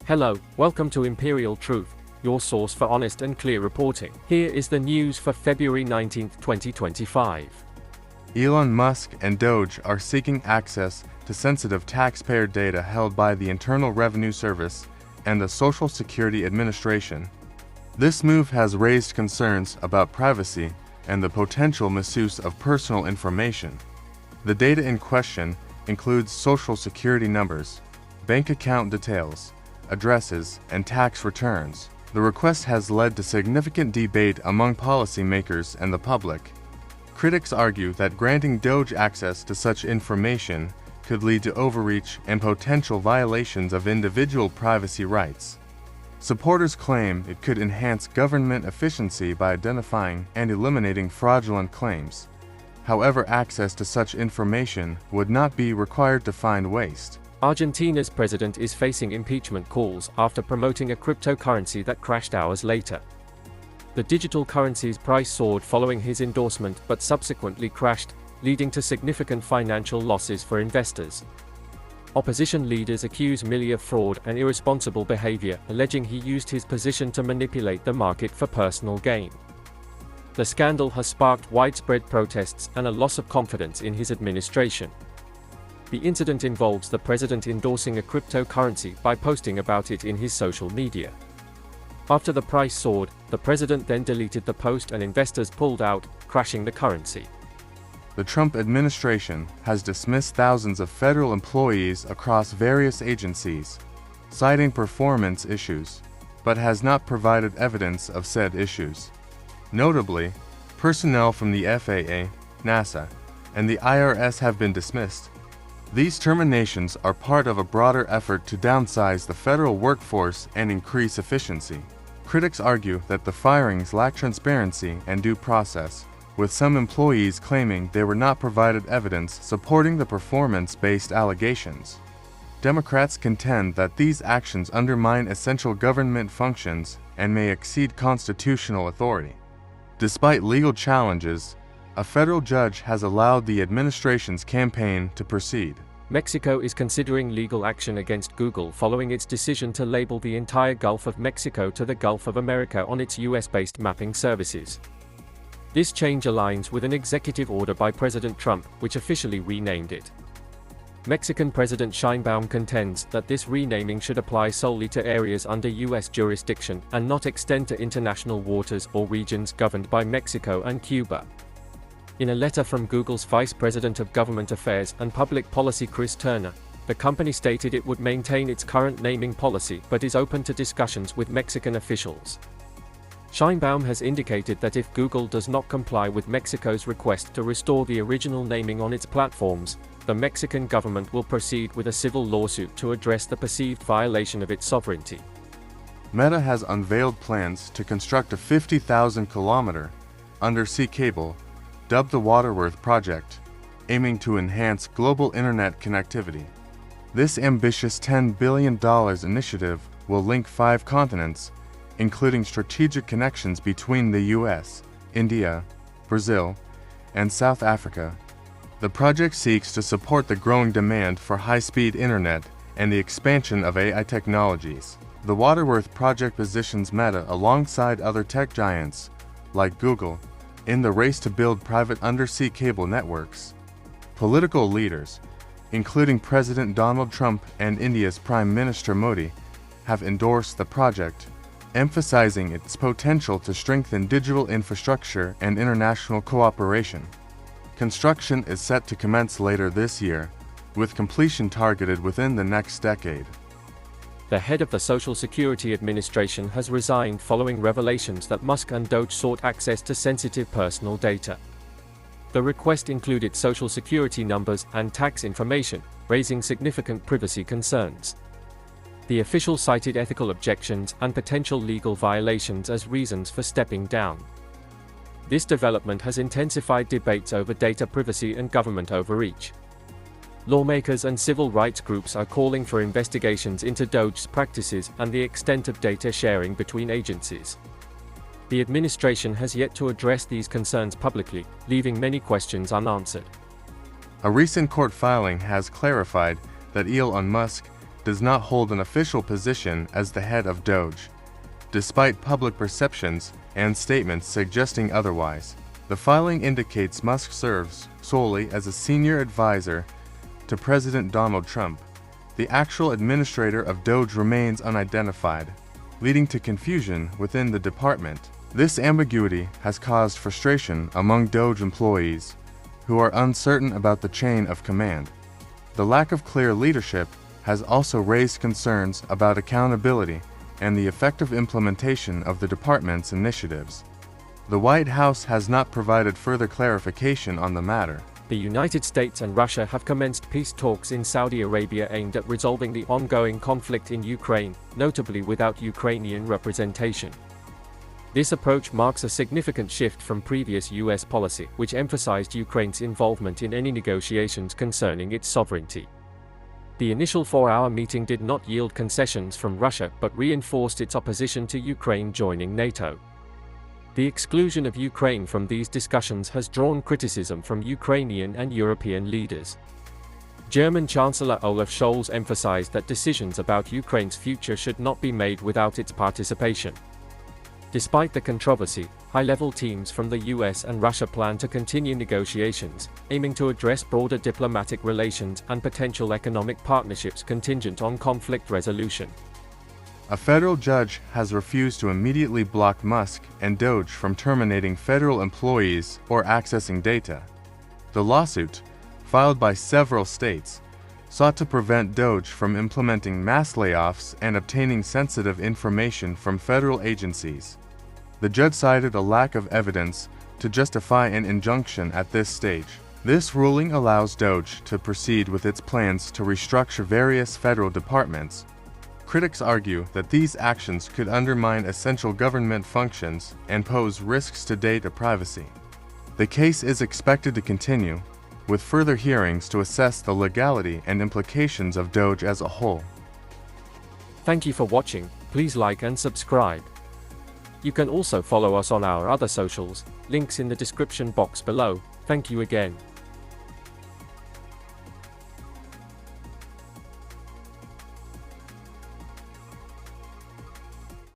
Hello, welcome to Imperial Truth, your source for honest and clear reporting. Here is the news for February 19, 2025. Elon Musk and DOGE are seeking access to sensitive taxpayer data held by the Internal Revenue Service and the Social Security Administration. This move has raised concerns about privacy and the potential misuse of personal information. The data in question includes Social Security numbers, bank account details, addresses, and tax returns. The request has led to significant debate among policymakers and the public. Critics argue that granting DOGE access to such information could lead to overreach and potential violations of individual privacy rights. Supporters claim it could enhance government efficiency by identifying and eliminating fraudulent claims. However, access to such information would not be required to find waste. Argentina's president is facing impeachment calls after promoting a cryptocurrency that crashed hours later. The digital currency's price soared following his endorsement but subsequently crashed, leading to significant financial losses for investors. Opposition leaders accuse Milei of fraud and irresponsible behavior, alleging he used his position to manipulate the market for personal gain. The scandal has sparked widespread protests and a loss of confidence in his administration. The incident involves the president endorsing a cryptocurrency by posting about it in his social media. After the price soared, the president then deleted the post and investors pulled out, crashing the currency. The Trump administration has dismissed thousands of federal employees across various agencies, citing performance issues, but has not provided evidence of said issues. Notably, personnel from the FAA, NASA, and the IRS have been dismissed. These terminations are part of a broader effort to downsize the federal workforce and increase efficiency. Critics argue that the firings lack transparency and due process, with some employees claiming they were not provided evidence supporting the performance-based allegations. Democrats contend that these actions undermine essential government functions and may exceed constitutional authority. Despite legal challenges, a federal judge has allowed the administration's campaign to proceed. Mexico is considering legal action against Google following its decision to label the entire Gulf of Mexico to the Gulf of America on its US-based mapping services. This change aligns with an executive order by President Trump, which officially renamed it. Mexican President Sheinbaum contends that this renaming should apply solely to areas under US jurisdiction and not extend to international waters or regions governed by Mexico and Cuba. In a letter from Google's Vice President of Government Affairs and Public Policy Chris Turner, the company stated it would maintain its current naming policy but is open to discussions with Mexican officials. Sheinbaum has indicated that if Google does not comply with Mexico's request to restore the original naming on its platforms, the Mexican government will proceed with a civil lawsuit to address the perceived violation of its sovereignty. Meta has unveiled plans to construct a 50,000-kilometer undersea cable dubbed the Waterworth Project, aiming to enhance global internet connectivity. This ambitious $10 billion initiative will link 5 continents, including strategic connections between the US, India, Brazil, and South Africa. The project seeks to support the growing demand for high-speed internet and the expansion of AI technologies. The Waterworth Project positions Meta alongside other tech giants, like Google, in the race to build private undersea cable networks. Political leaders, including President Donald Trump and India's Prime Minister Modi, have endorsed the project, emphasizing its potential to strengthen digital infrastructure and international cooperation. Construction is set to commence later this year, with completion targeted within the next decade. The head of the Social Security Administration has resigned following revelations that Musk and DOGE sought access to sensitive personal data. The request included Social Security numbers and tax information, raising significant privacy concerns. The official cited ethical objections and potential legal violations as reasons for stepping down. This development has intensified debates over data privacy and government overreach. Lawmakers and civil rights groups are calling for investigations into DOGE's practices and the extent of data sharing between agencies. The administration has yet to address these concerns publicly, leaving many questions unanswered. A recent court filing has clarified that Elon Musk does not hold an official position as the head of DOGE, despite public perceptions and statements suggesting otherwise. The filing indicates Musk serves solely as a senior advisor to President Donald Trump. The actual administrator of DOGE remains unidentified, leading to confusion within the department. This ambiguity has caused frustration among DOGE employees, who are uncertain about the chain of command. The lack of clear leadership has also raised concerns about accountability and the effective implementation of the department's initiatives. The White House has not provided further clarification on the matter. The United States and Russia have commenced peace talks in Saudi Arabia aimed at resolving the ongoing conflict in Ukraine, notably without Ukrainian representation. This approach marks a significant shift from previous U.S. policy, which emphasized Ukraine's involvement in any negotiations concerning its sovereignty. The initial 4-hour meeting did not yield concessions from Russia but reinforced its opposition to Ukraine joining NATO. The exclusion of Ukraine from these discussions has drawn criticism from Ukrainian and European leaders. German Chancellor Olaf Scholz emphasized that decisions about Ukraine's future should not be made without its participation. Despite the controversy, high-level teams from the US and Russia plan to continue negotiations, aiming to address broader diplomatic relations and potential economic partnerships contingent on conflict resolution. A federal judge has refused to immediately block Musk and DOGE from terminating federal employees or accessing data. The lawsuit, filed by several states, sought to prevent DOGE from implementing mass layoffs and obtaining sensitive information from federal agencies. The judge cited a lack of evidence to justify an injunction at this stage. This ruling allows DOGE to proceed with its plans to restructure various federal departments. Critics argue that these actions could undermine essential government functions and pose risks to data privacy. The case is expected to continue, with further hearings to assess the legality and implications of DOGE as a whole. Thank you for watching. Please like and subscribe. You can also follow us on our other socials, links in the description box below. Thank you again.